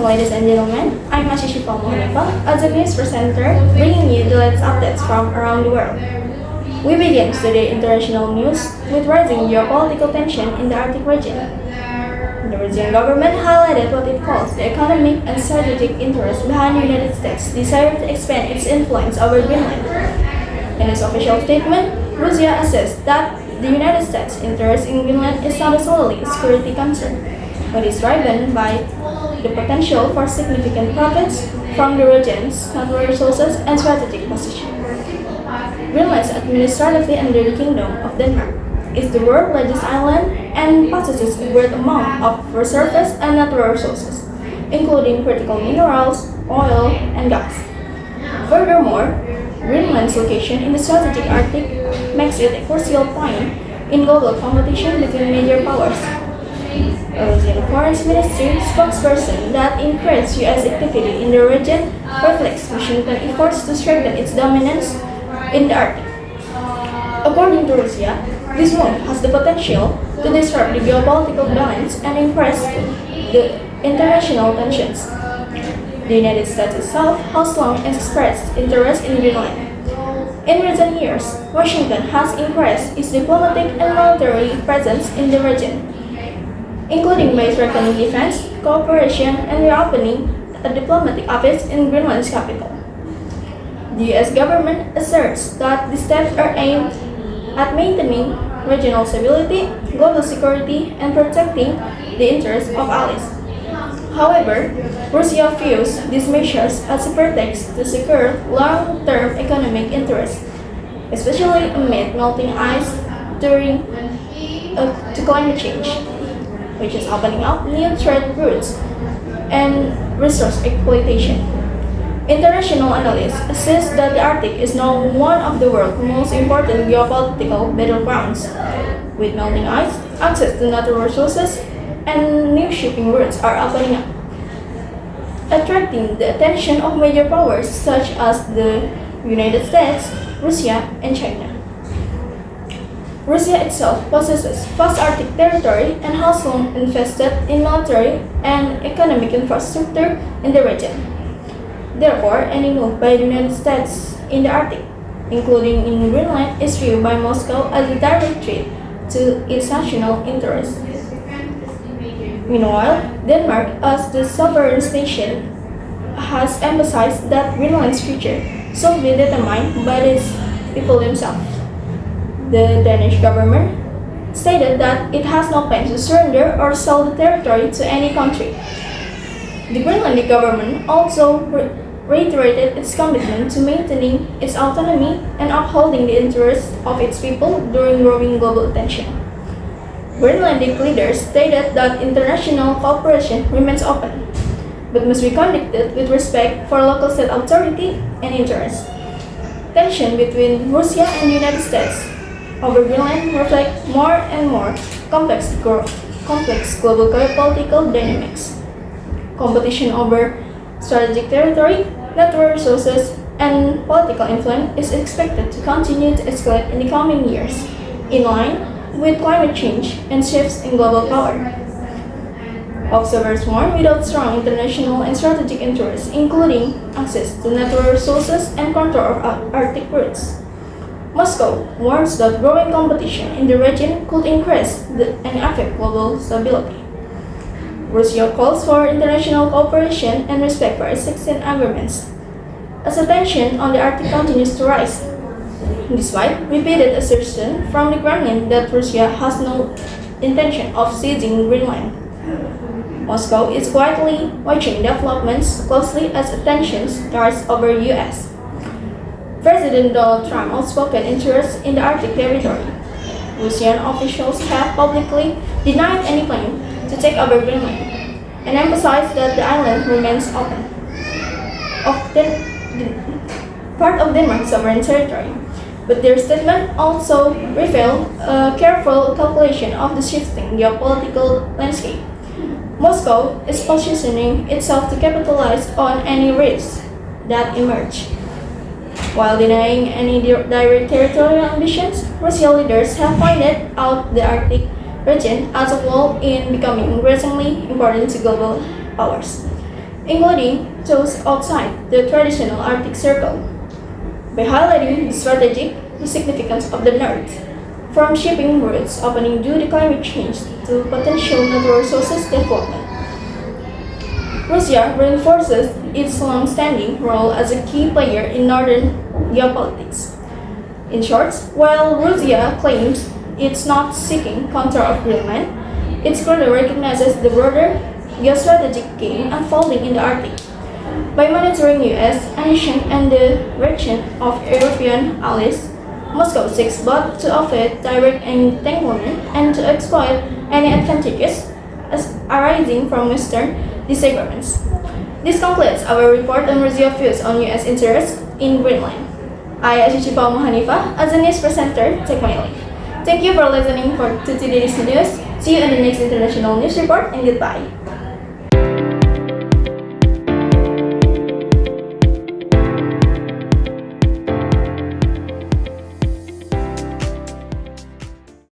ladies and gentlemen. I'm Ashishi Palmohnepa, as a news presenter, bringing you the latest updates from around the world. We begin today's international news with rising geopolitical tension in the Arctic region. The region government highlighted what it calls the economic and strategic interest behind the United States' desire to expand its influence over Greenland. In its official statement, Russia assessed that the United States' interest in Greenland is not solely a security concern, but is driven by the potential for significant profits from the region's natural resources and strategic position. Greenland is administratively under the Kingdom of Denmark, is the world's largest island, and possesses a great amount of reserves and natural resources, including critical minerals, oil, and gas. Furthermore, Greenland's location in the strategic Arctic makes it a crucial point in global competition between major powers. A Russian Foreign Ministry spokesperson that increased U.S. activity in the region reflects Washington's efforts to strengthen its dominance in the Arctic. According to Russia, this move has the potential to disrupt the geopolitical balance and increase the international tensions. The United States itself has long expressed interest in Greenland. In recent years, Washington has increased its diplomatic and military presence in the region, including by strengthening defense, cooperation, and reopening a diplomatic office in Greenland's capital. The U.S. government asserts that the steps are aimed at maintaining regional stability, global security, and protecting the interests of allies. However, Russia views these measures as a pretext to secure long-term economic interests, especially amid melting ice during to climate change, which is opening up new trade routes and resource exploitation. International analysts assess that the Arctic is now one of the world's most important geopolitical battlegrounds. With melting ice, access to natural resources, and new shipping routes are opening up, attracting the attention of major powers such as the United States, Russia, and China. Russia itself possesses vast Arctic territory and has long invested in military and economic infrastructure in the region. Therefore, any move by the United States in the Arctic, including in Greenland, is viewed by Moscow as a direct threat to its national interests. Meanwhile, Denmark, as the sovereign nation, has emphasized that Greenland's future should be determined by its people themselves. The Danish government stated that it has no plans to surrender or sell the territory to any country. The Greenlandic government also reiterated its commitment to maintaining its autonomy and upholding the interests of its people during growing global tension. Greenlandic leaders stated that international cooperation remains open, but must be conducted with respect for local state authority and interests. Tension between Russia and the United States over Greenland reflect more and more complex global geopolitical dynamics. Competition over strategic territory, natural resources, and political influence is expected to continue to escalate in the coming years, in line with climate change and shifts in global power. Observers warn without strong international and strategic interests, including access to natural resources and control of Arctic routes. Moscow warns that growing competition in the region could increase and affect global stability. Russia calls for international cooperation and respect for existing agreements, as the tension on the Arctic continues to rise, despite repeated assertion from the Kremlin that Russia has no intention of seizing Greenland. Moscow is quietly watching developments closely as attention starts over U.S. President Donald Trump's outspoken interest in the Arctic territory. Russian officials have publicly denied any claim to take over Greenland and emphasized that the island remains part of Denmark's sovereign territory. But their statement also revealed a careful calculation of the shifting geopolitical landscape. Moscow is positioning itself to capitalize on any risks that emerge. While denying any direct territorial ambitions, Russian leaders have pointed out the Arctic region as a whole in becoming increasingly important to global powers. including those outside the traditional Arctic Circle, by highlighting the strategic significance of the North, from shipping routes opening due to climate change to potential natural resources development. Russia reinforces its long-standing role as a key player in northern geopolitics. In short, while Russia claims it's not seeking control of Greenland, it clearly recognizes the broader geostrategic game unfolding in the Arctic. By monitoring US ambition and the direction of European allies, Moscow seeks both to avoid direct entanglement and to exploit any advantages arising from Western disagreements. This concludes our report on Russia's views on US interests in Greenland. I, Ashifa Hanifa, as a news presenter, take my leave. Thank you for listening to today's news. See you in the next international news report and goodbye.